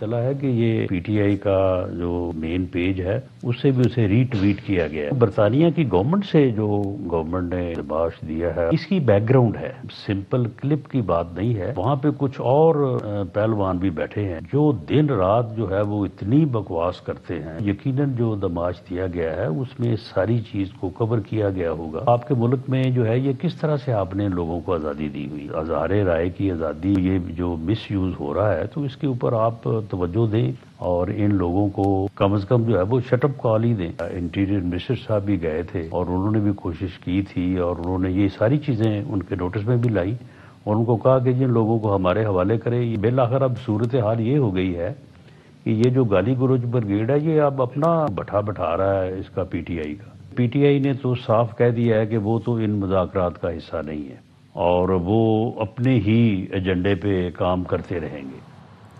چلا ہے کہ یہ پی ٹی آئی کا جو مین پیج ہے اس سے بھی اسے ری ٹویٹ کیا گیا ہے. برطانیہ کی گورنمنٹ سے جو گورنمنٹ نے دباش دیا ہے اس کی بیک گراؤنڈ ہے, سمپل کلپ کی بات نہیں ہے. وہاں پہ کچھ اور پہلوان بھی بیٹھے ہیں جو دن رات جو ہے وہ اتنی بکواس کرتے ہیں. یقیناً جو دباش دیا گیا ہے اس میں ساری چیز کو کور کیا گیا ہوگا. آپ کے ملک میں جو ہے یہ کس طرح سے آپ نے لوگوں کو آزادی دی ہوئی, اظہار رائے کی آزادی, یہ جو مس یوز ہو رہا ہے تو اس کے اوپر آپ توجہ دیں اور ان لوگوں کو کم از کم جو ہے وہ شٹ اپ کال ہی دیں. انٹیریئر منسٹر صاحب بھی گئے تھے اور انہوں نے بھی کوشش کی تھی اور انہوں نے یہ ساری چیزیں ان کے نوٹس میں بھی لائی اور ان کو کہا کہ جن لوگوں کو ہمارے حوالے کرے. بالآخر اب صورتحال یہ ہو گئی ہے کہ یہ جو گالی گلوچ برگیڈ ہے یہ اب اپنا بٹھا رہا ہے اس کا پی ٹی آئی کا. پی ٹی آئی نے تو صاف کہہ دیا ہے کہ وہ تو ان مذاکرات کا حصہ نہیں ہے اور وہ اپنے ہی ایجنڈے پہ کام کرتے رہیں گے.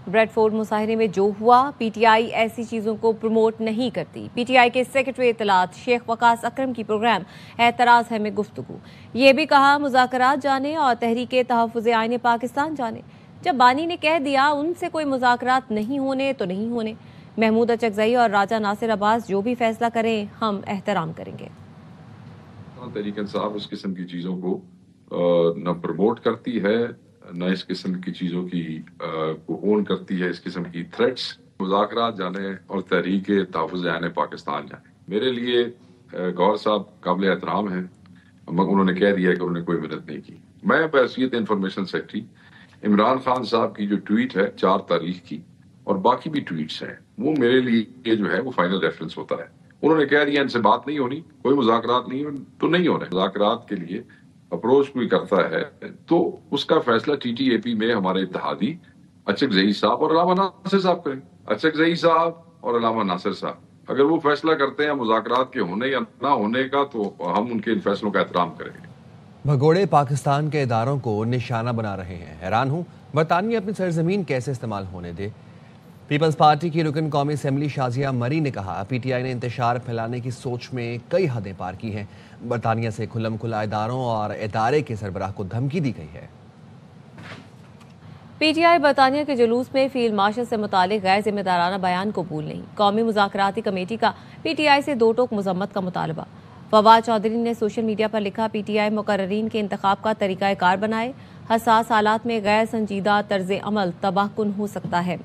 بریڈ فورڈ مظاہرے میں جو ہوا, پی ٹی آئی ایسی چیزوں کو پروموٹ نہیں کرتی. پی ٹی آئی کے سیکرٹری اطلاعات شیخ وقاص اکرم کی پروگرام اعتراض ہے میں گفتگو. یہ بھی کہا مذاکرات جانے اور تحریک تحفظ آئین پاکستان جانے. جب بانی نے کہہ دیا ان سے کوئی مذاکرات نہیں ہونے تو نہیں ہونے. محمود اچکزئی اور راجہ ناصر عباس جو بھی فیصلہ کریں ہم احترام کریں گے. تحریک انصاف اس قسم کی چیزوں کو نہ پروموٹ کرتی ہے نہ اس قسم کی چیزوں کی کو اون کرتی ہے. اس قسم کی تھریٹس مذاکرات جانے اور تحریک تحفظ آئین پاکستان جانے میرے لیے گور صاحب قابل احترام ہیں. انہوں نے کہہ دیا کہ انہوں نے کوئی مدد نہیں کی. میں بحیثیت انفارمیشن سیکرٹری عمران خان صاحب کی جو ٹویٹ ہے 4 تاریخ کی اور باقی بھی ٹویٹس ہیں وہ میرے لیے جو ہے وہ فائنل ریفرنس ہوتا ہے. انہوں نے کہہ دیا ان سے بات نہیں ہونی, کوئی مذاکرات نہیں تو نہیں ہو رہے. مذاکرات کے لیے اپروچ کوئی کرتا ہے تو اس کا فیصلہ ٹی ٹی اے پی میں ہمارے اتحادی اچکزئی صاحب اور علامہ ناصر صاحب کریں. اچکزئی صاحب اور علامہ ناصر صاحب اگر وہ فیصلہ کرتے ہیں مذاکرات کے ہونے یا نہ ہونے کا تو ہم ان کے ان فیصلوں کا احترام کریں گے. بھگوڑے پاکستان کے اداروں کو نشانہ بنا رہے ہیں. حیران ہوں برطانیہ اپنی سرزمین کیسے استعمال ہونے دے. پیپلز پارٹی کی رکن قومی اسمبلی شازیہ مری نے کہا پی ٹی آئی نے انتشار پھیلانے کی سوچ میں کئی حدیں پار کی ہیں. برطانیہ سے کھلم کھلا اداروں اور ادارے کے سربراہ کو دھمکی دی گئی ہے. پی ٹی آئی برطانیہ کے جلوس میں فیلڈ مارشل سے متعلق غیر ذمہ دارانہ بیان قبول نہیں. قومی مذاکراتی کمیٹی کا پی ٹی آئی سے 2 ٹوک مذمت کا مطالبہ. فواد چودھری نے سوشل میڈیا پر لکھا پی ٹی آئی مقررین کے انتخاب کا طریقہ کار بنائے. حساس حالات میں غیر سنجیدہ طرز عمل تباہ کن ہو سکتا ہے.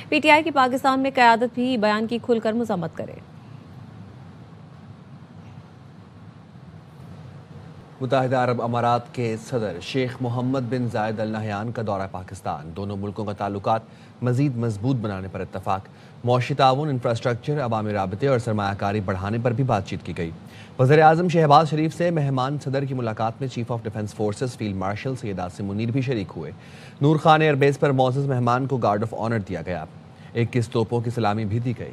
پی ٹی آئی کی پاکستان میں قیادت بھی بیان کی کھل کر مذمت کرے. متحدہ عرب امارات کے صدر شیخ محمد بن زائد ال نہیان کا دورہ پاکستان. دونوں ملکوں کا تعلقات مزید مضبوط بنانے پر اتفاق. معاشی تعاون, انفراسٹرکچر, عوامی رابطے اور سرمایہ کاری بڑھانے پر بھی بات چیت کی گئی. وزیر اعظم شہباز شریف سے مہمان صدر کی ملاقات میں chief of defence forces field marshal Syed Asim Munir بھی شریک ہوئے. نور خان ایئر بیس پر معزز مہمان کو گارڈ آف آنر دیا گیا. 21 توپوں کی سلامی بھی دی گئی.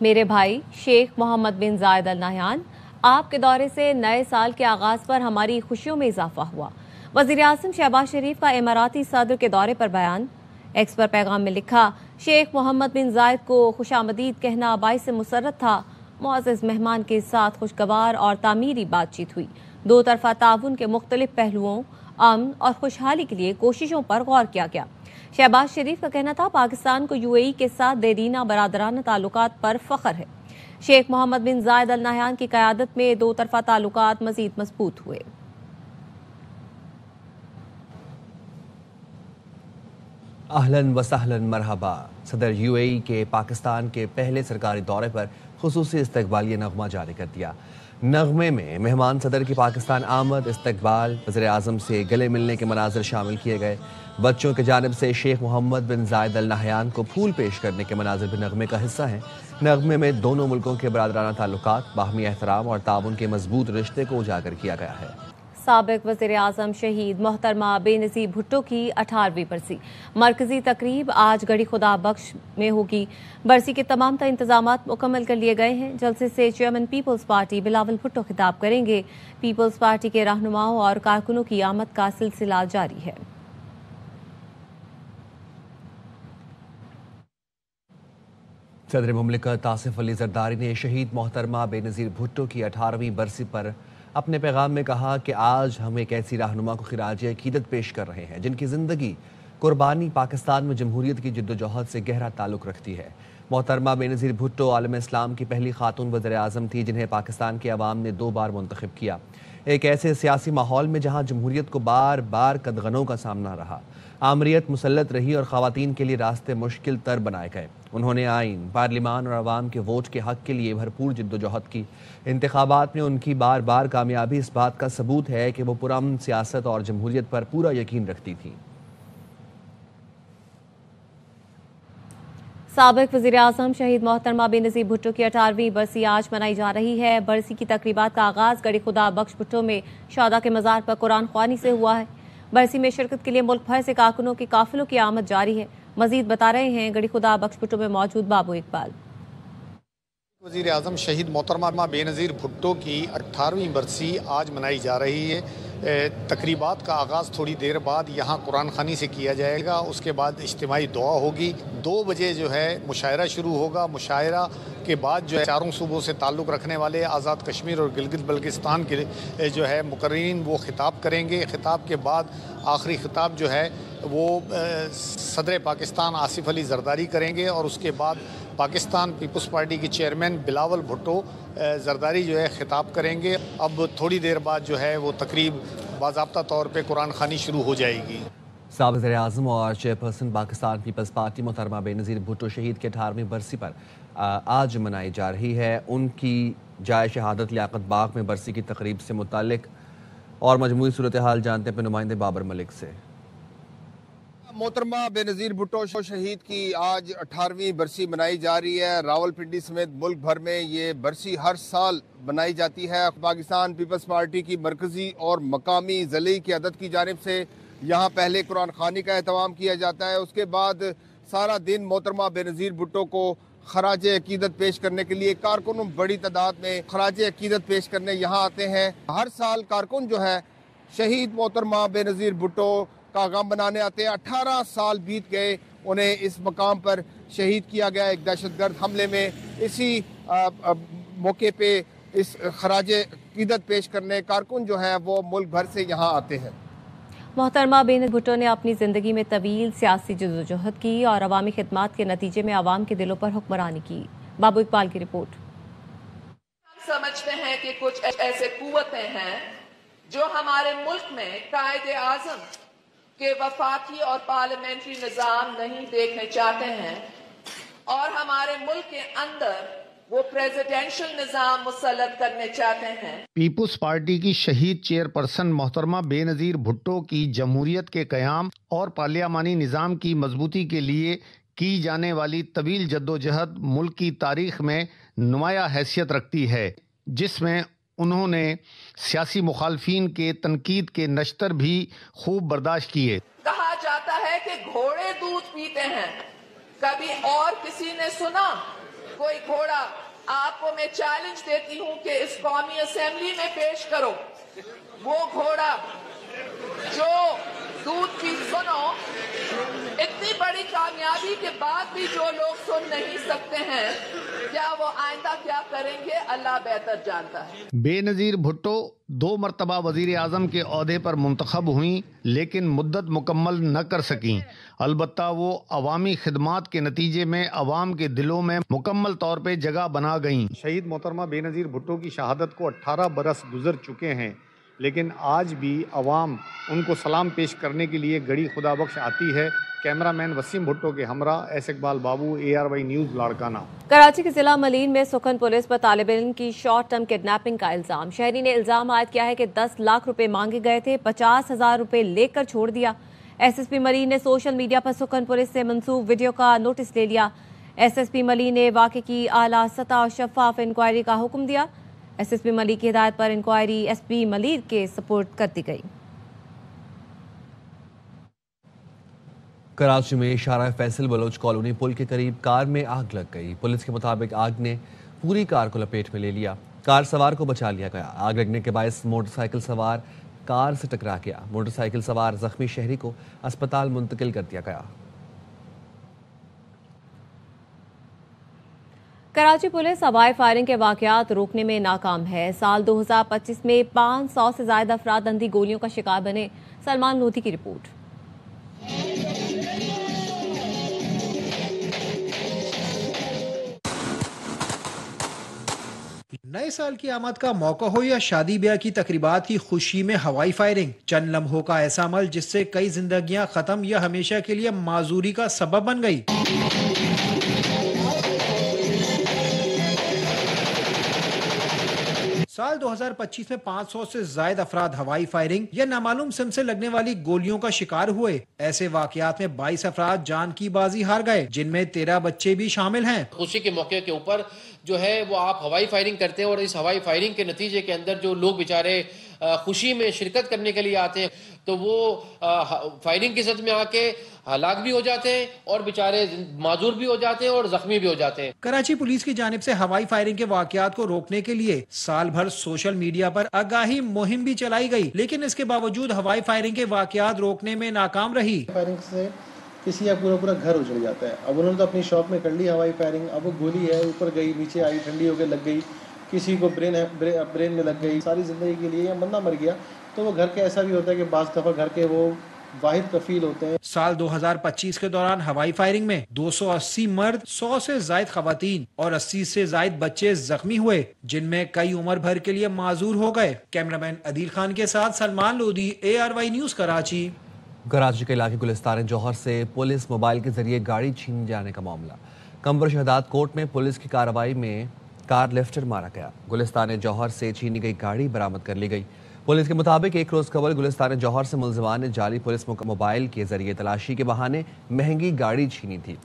میرے بھائی شیخ محمد بن زائد ال نہیان, آپ کے دورے سے نئے سال کے آغاز پر ہماری خوشیوں میں اضافہ ہوا. وزیر اعظم شہباز شریف کا اماراتی صدر کے دورے پر بیان. ایکس پر پیغام میں لکھا شیخ محمد بن زائد کو خوش آمدید کہنا باعث مسرت تھا. معزز مہمان کے ساتھ خوشگوار اور تعمیری بات چیت ہوئی. 2 طرفہ تعاون کے مختلف پہلوؤں, امن اور خوشحالی کے لیے کوششوں پر غور کیا گیا. شہباز شریف کا کہنا تھا پاکستان کو یو اے ای کے ساتھ دیرینہ برادرانہ تعلقات پر فخر ہے. شیخ محمد بن زائد ال نہیان کی قیادت میں 2 طرفہ تعلقات مزید مضبوط ہوئے. اہلاً و سہلاً مرحبا. صدر یو اے ای کے پاکستان کے پہلے سرکاری دورے پر خصوصی استقبالیہ نغمہ جاری کر دیا. نغمے میں مہمان صدر کی پاکستان آمد, استقبال, وزیر اعظم سے گلے ملنے کے مناظر شامل کیے گئے. بچوں کی جانب سے شیخ محمد بن زائد ال نہیان کو پھول پیش کرنے کے مناظر بھی نغمے کا حصہ ہیں. نغمے میں دونوں ملکوں کے برادرانہ تعلقات, باہمی احترام اور تعاون کے مضبوط رشتے کو اجاگر کیا گیا ہے. سابق وزیر اعظم شہید محترمہ بے نظیر بھٹو کی 18ویں برسی. مرکزی تقریب آج گڑھی خدا بخش میں ہوگی. برسی کے تمام تر انتظامات مکمل کر لیے گئے ہیں. جلسے سے chairman Peoples Party Bilawal Bhutto خطاب کریں گے. پیپلز پارٹی کے رہنماؤں اور کارکنوں کی آمد کا سلسلہ جاری ہے. صدر مملکت آصف علی زرداری نے شہید محترمہ بے نظیر بھٹو کی 18ویں برسی پر اپنے پیغام میں کہا کہ آج ہم ایک ایسی رہنما کو خراج عقیدت پیش کر رہے ہیں جن کی زندگی قربانی پاکستان میں جمہوریت کی جدوجہد سے گہرا تعلق رکھتی ہے۔ محترمہ بینظیر بھٹو عالم اسلام کی پہلی خاتون وزیر اعظم تھی جنہیں پاکستان کی عوام نے 2 بار منتخب کیا، ایک ایسے سیاسی ماحول میں جہاں جمہوریت کو بار بار قدغنوں کا سامنا رہا، آمریت مسلط رہی اور خواتین کے لیے راستے مشکل تر بنائے گئے۔ انہوں نے آئین، پارلیمان اور عوام کے ووٹ کے حق کے لیے بھرپور جدوجہد کی۔ انتخابات میں ان کی بار بار کامیابی اس بات کا ثبوت ہے کہ وہ پرامن سیاست اور جمہوریت پر پورا یقین رکھتی تھیں۔ سابق وزیر اعظم شہید محترمہ بینظیر بھٹو کی 18ویں برسی آج منائی جا رہی ہے۔ برسی کی تقریبات کا آغاز گڑھی خدا بخش بھٹو میں شہداء کے مزار پر قرآن خوانی سے ہوا ہے۔ برسی میں شرکت کے لیے ملک بھر سے کارکنوں کے قافلوں کی آمد جاری ہے۔ مزید بتا رہے ہیں گڑھی خدا بخش بھٹو میں موجود بابو اقبال۔ وزیر اعظم شہید محترمہ بینظیر بھٹو کی 18ویں برسی آج منائی جا رہی ہے۔ تقریبات کا آغاز تھوڑی دیر بعد یہاں قرآن خوانی سے کیا جائے گا، اس کے بعد اجتماعی دعا ہوگی، 2 بجے جو ہے مشاعرہ شروع ہوگا۔ مشاعرہ کے بعد جو ہے چاروں صوبوں سے تعلق رکھنے والے آزاد کشمیر اور گلگت بلتستان کے جو ہے مقررین وہ خطاب کریں گے۔ خطاب کے بعد آخری خطاب جو ہے وہ صدر پاکستان آصف علی زرداری کریں گے اور اس کے بعد پاکستان پیپلز پارٹی کے چیئرمین بلاول بھٹو زرداری جو ہے خطاب کریں گے۔ اب تھوڑی دیر بعد جو ہے وہ تقریب باضابطہ طور پہ قرآن خوانی شروع ہو جائے گی۔ سابق وزیر اعظم اور چیئرپرسن پاکستان پیپلز پارٹی محترمہ بینظیر بھٹو شہید کے 18ویں برسی پر آج منائی جا رہی ہے۔ ان کی جائے شہادت لیاقت باغ میں برسی کی تقریب سے متعلق اور مجموعی صورتحال جانتے ہیں نمائندے بابر ملک سے۔ محترمہ بینظیر بھٹو شہید کی آج 18ویں برسی منائی جا رہی ہے۔ راولپنڈی سمیت ملک بھر میں یہ برسی ہر سال منائی جاتی ہے۔ پاکستان پیپلز پارٹی کی مرکزی اور مقامی ضلعی قیادت کی جانب سے یہاں پہلے قرآن خوانی کا اہتمام کیا جاتا ہے، اس کے بعد سارا دن محترمہ بینظیر بھٹو کو خراج عقیدت پیش کرنے کے لیے کارکنوں بڑی تعداد میں خراج عقیدت پیش کرنے یہاں آتے ہیں۔ ہر سال کارکن جو ہے شہید محترمہ بینظیر بھٹو کا غم بنانے آتے ہیں۔ 18 سال بیت گئے انہیں اس مقام پر شہید کیا گیا ایک دہشت گرد حملے میں۔ اسی موقع پہ اس خراج عقیدت پیش کرنے کارکن جو ہیں وہ ملک بھر سے یہاں آتے ہیں۔ محترمہ بینظیر بھٹو نے اپنی زندگی میں طویل سیاسی جدوجہد کی اور عوامی خدمات کے نتیجے میں عوام کے دلوں پر حکمرانی کی۔ بابو اقبال کی رپورٹ۔ ہم سمجھتے ہیں کہ کچھ ایسے قوتیں ہیں جو ہمارے ملک میں قائد اعظم کہ وفاقی اور پارلیمنٹری نظام نہیں دیکھنے چاہتے ہیں اور ہمارے ملک کے اندر وہ پریزیڈنشل نظام مسلط کرنے چاہتے ہیں۔ پیپلز پارٹی کی شہید چیئرپرسن محترمہ بینظیر بھٹو کی جمہوریت کے قیام اور پارلیمانی نظام کی مضبوطی کے لیے کی جانے والی طویل جدوجہد ملک کی تاریخ میں نمایاں حیثیت رکھتی ہے، جس میں انہوں نے سیاسی مخالفین کے تنقید کے نشتر بھی خوب برداشت کیے۔ کہا جاتا ہے کہ گھوڑے دودھ پیتے ہیں، کبھی اور کسی نے سنا کوئی گھوڑا؟ آپ کو میں چیلنج دیتی ہوں کہ اس قومی اسمبلی میں پیش کرو وہ گھوڑا جو دودھ کی سنو۔ اتنی بڑی کامیابی کے بعد بھی جو لوگ سن نہیں سکتے ہیں، کیا وہ آئندہ کیا کریں گے اللہ بہتر جانتا ہے۔ بینظیر بھٹو 2 مرتبہ وزیر اعظم کے عہدے پر منتخب ہوئیں لیکن مدت مکمل نہ کر سکیں، البتہ وہ عوامی خدمات کے نتیجے میں عوام کے دلوں میں مکمل طور پہ جگہ بنا گئیں۔ شہید محترمہ بینظیر بھٹو کی شہادت کو 18 برس گزر چکے ہیں، لیکن آج بھی عوام ان کو سلام پیش کرنے کے لیے گڑھی خدا بخش آتی ہے۔ کیمرہ مین وسیم بھٹو کے ہمراہ ایس اقبال بابو، ARY نیوز لاڑکانہ۔ کراچی کے ضلع ملین میں سکھن پولیس پر طالب علم کی شارٹ ٹرم کڈنیپنگ کا الزام۔ شہری نے الزام عائد کیا ہے کہ 10 لاکھ روپے مانگے گئے تھے، 50,000 روپے لے کر چھوڑ دیا۔ SSP ملین نے سوشل میڈیا پر سکھن پولیس سے منسوب ویڈیو کا نوٹس لے لیا۔ SSP ملین نے واقعے کی اعلیٰ سطح اور شفاف انکوائری کا حکم دیا۔ SSP ملین کی ہدایت پر انکوائری SP ملین کے سپورٹ کر دی گئی۔ کراچی میں شارع فیصل بلوچ کالونی پل کے قریب کار میں آگ لگ گئی۔ پولیس کے مطابق آگ نے پوری کار کو لپیٹ میں لے لیا، کار سوار کو بچا لیا گیا۔ آگ لگنے کے باعث موٹر سائیکل سوار کار سے ٹکرا گیا۔ موٹر سائیکل سوار زخمی شہری کو اسپتال منتقل کر دیا گیا۔ کراچی پولیس ہوائی فائرنگ کے واقعات روکنے میں ناکام ہے۔ سال 2025 میں 500 سے زائد افراد اندھی گولیوں کا شکار بنے۔ سلمان لودھی کی رپورٹ۔ نئے سال کی آمد کا موقع ہو یا شادی بیاہ کی تقریبات کی خوشی میں ہوائی فائرنگ، چند لمحوں کا ایسا عمل جس سے کئی زندگیاں ختم یا ہمیشہ کے لیے معذوری کا سبب بن گئی۔ سال 2025 میں 500 سے زائد افراد ہوائی فائرنگ یا نامعلوم سمت سے لگنے والی گولیوں کا شکار ہوئے۔ ایسے واقعات میں 22 افراد جان کی بازی ہار گئے، جن میں 13 بچے بھی شامل ہیں۔ خوشی کے موقع کے اوپر جو ہے وہ آپ ہوائی فائرنگ کرتے ہیں، اور اس ہوائی فائرنگ کے نتیجے کے اندر جو لوگ بیچارے خوشی میں شرکت کرنے کے لیے آتے ہیں تو وہ فائرنگ کی زد میں آ کے ہلاک بھی ہو جاتے ہیں اور بیچارے معذور بھی ہو جاتے ہیں اور زخمی بھی ہو جاتے ہیں۔ کراچی پولیس کی جانب سے ہوائی فائرنگ کے واقعات کو روکنے کے لیے سال بھر سوشل میڈیا پر آگاہی مہم بھی چلائی گئی، لیکن اس کے باوجود ہوائی فائرنگ کے واقعات روکنے میں ناکام رہی۔ فائرنگ سے کسی کا پورا گھر اجڑ جاتا ہے۔ اب انہوں نے تو اپنی شاپ میں کر لی ہوائی فائرنگ، اب وہ گولی ہے اوپر گئی نیچے آئی ٹھنڈی ہو کے لگ گئی، کسی کو برین میں لگ گئی، ساری زندگی کے لیے یا بندہ مر گیا تو وہ گھر کے ایسا بھی ہوتا ہے کہ بعض دفعہ گھر کے وہ واحد کفیل ہوتے ہیں۔ سال 2025 کے دوران ہوائی فائرنگ میں 280 مرد، 100 سے زائد خواتین اور 80 سے زائد بچے زخمی ہوئے، جن میں کئی عمر بھر کے لیے معذور ہو گئے۔ کیمرامین عدیل خان کے ساتھ سلمان لودھی، ARY نیوز کراچی۔ کراچی کے علاقے گلستان جوہر سے پولیس موبائل کے ذریعے گاڑی چھین جانے کا معاملہ۔ قمبر شہداد کوٹ میں پولیس کی کارروائی میں کار لفٹر مارا گیا۔ گلستان جوہر سے چھینی گئی گاڑی برآمد کر لی گئی۔ پولیس کے مطابق ایک روز قبل گلستان جوہر سے ملزمان نے جعلی پولیس موبائل کے ذریعے تلاشی کے بہانے مہنگی گاڑی چھینی تھی۔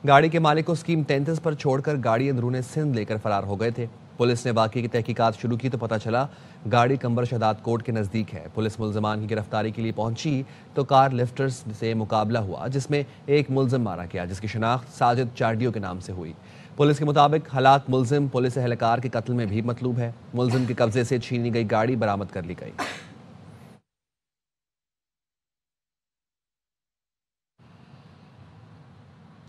گاڑی کے مالک کو اسکیم 33 پر چھوڑ کر گاڑی اندرون سندھ لے کر فرار ہو گئے تھے۔ پولیس نے واقعے کی تحقیقات شروع کی تو پتہ چلا گاڑی قمبر شہداد کوٹ کے نزدیک ہے۔ پولیس ملزمان کی گرفتاری کے لیے پہنچی تو کار لفٹرز سے مقابلہ ہوا، جس میں ایک ملزم مارا گیا، جس کی شناخت ساجد چارڈیو کے نام سے ہوئی۔ پولیس کے مطابق ہلاک ملزم پولیس اہلکار کے قتل میں بھی مطلوب ہے۔ ملزم کے قبضے سے چھینی گئی گاڑی برآمد کر لی گئی۔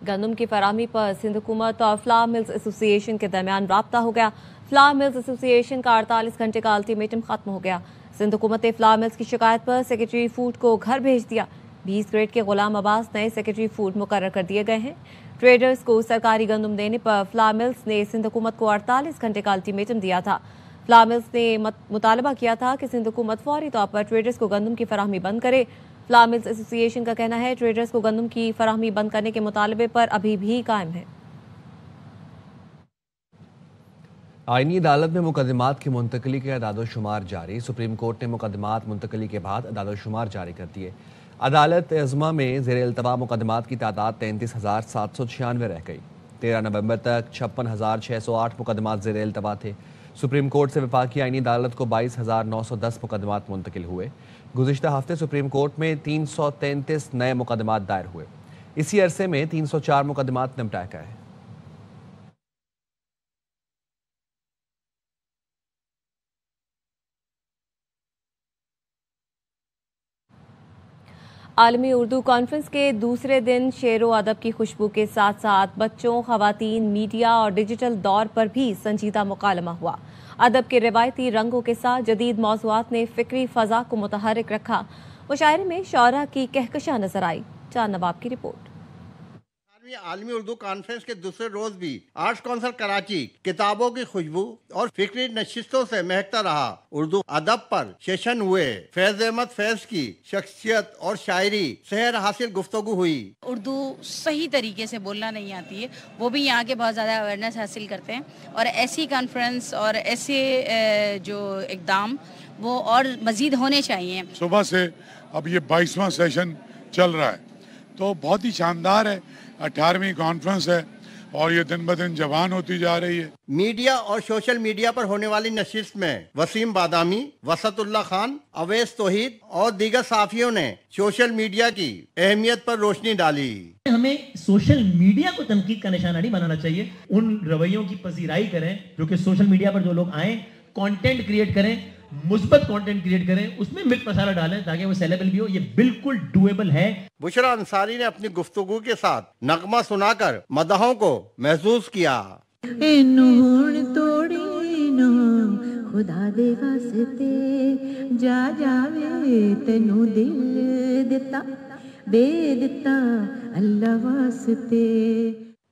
گندم کی فراہمی پر سندھ حکومت اور فلاور ملز ایسوسی ایشن کے درمیان رابطہ ہو گیا۔ فلاور ملز ایسوسی ایشن کا 48 گھنٹے کا الٹیمیٹم ختم ہو گیا۔ سندھ حکومت نے فلاور ملز کی شکایت پر سیکرٹری فوڈ کو گھر بھیج دیا۔ 20 گریڈ کے غلام عباس نئے سیکرٹری فوڈ مقرر کر دیے گئے ہیں۔ ٹریڈرز کو سرکاری گندم دینے پر فلاور ملز نے سندھ حکومت کو 48 گھنٹے کا الٹیمیٹم دیا تھا۔ فلاور ملز نے مطالبہ کیا تھا کہ سندھ حکومت فوری طور پر ٹریڈرز کو گندم کی فراہمی بند کرے۔ فلاور ملز ایسوسی ایشن کا کہنا ہے ٹریڈرز کو گندم کی فراہمی بند کرنے کے مطالبے پر ابھی بھی قائم ہے۔ آئینی عدالت میں مقدمات کی منتقلی کے اعداد و شمار جاری۔ سپریم کورٹ نے مقدمات منتقلی کے بعد اعداد و شمار جاری کر دیے۔ عدالت عظمیٰ میں زیر التوا مقدمات کی تعداد 33,796 رہ گئی۔ 13 نومبر تک 56,608 مقدمات زیر التوا تھے۔ سپریم کورٹ سے وفاقی آئینی عدالت کو 22,910 مقدمات منتقل ہوئے۔ گزشتہ ہفتے سپریم کورٹ میں 333 نئے مقدمات دائر ہوئے۔ اسی عرصے میں 304 مقدمات نمٹائے گئے۔ عالمی اردو کانفرنس کے دوسرے دن شعر و ادب کی خوشبو کے ساتھ ساتھ بچوں، خواتین، میڈیا اور ڈیجیٹل دور پر بھی سنجیدہ مکالمہ ہوا۔ ادب کے روایتی رنگوں کے ساتھ جدید موضوعات نے فکری فضا کو متحرک رکھا۔ مشاعرے میں شعراء کی کہکشاں نظر آئی۔ چاند نواب کی رپورٹ۔ عالمی اردو کانفرنس کے دوسرے روز بھی آرٹس کونسل کراچی کتابوں کی خوشبو اور فکری نشستوں سے مہکتا رہا۔ اردو ادب پر سیشن ہوئے۔ فیض احمد فیض کی شخصیت اور شاعری سحر حاصل گفتگو ہوئی۔ اردو صحیح طریقے سے بولنا نہیں آتی ہے، وہ بھی یہاں کے بہت زیادہ اویئرنیس حاصل کرتے ہیں، اور ایسی کانفرنس اور ایسے جو اقدام وہ اور مزید ہونے چاہیے۔ صبح سے اب یہ 22واں سیشن چل رہا ہے تو بہت ہی شاندار ہے۔ 18ویں کانفرنس ہے اور یہ دن بدن جوان ہوتی جا رہی ہے۔ میڈیا اور سوشل میڈیا پر ہونے والی نشست میں وسیم بادامی، وسط اللہ خان، اویس توحید اور دیگر صحافیوں نے سوشل میڈیا کی اہمیت پر روشنی ڈالی۔ ہمیں سوشل میڈیا کو تنقید کا نشانہ نہیں بنانا چاہیے، ان رویوں کی پذیرائی کریں جو کہ سوشل میڈیا پر جو لوگ آئیں کانٹینٹ کریٹ کریں، مثبت کانٹینٹ کریٹ کریں، اس میں مرچ مسالہ ڈالیں تاکہ وہ سیلیبل بھی ہو۔ یہ بالکل ڈویبل ہے۔ بشرا انصاری نے اپنی گفتگو کے ساتھ نغمہ سنا کر مداحوں کو محسوس کیا۔ خدا دے واسطے جا جاوے تینوں دل دتا دے دتا اللہ واسطے۔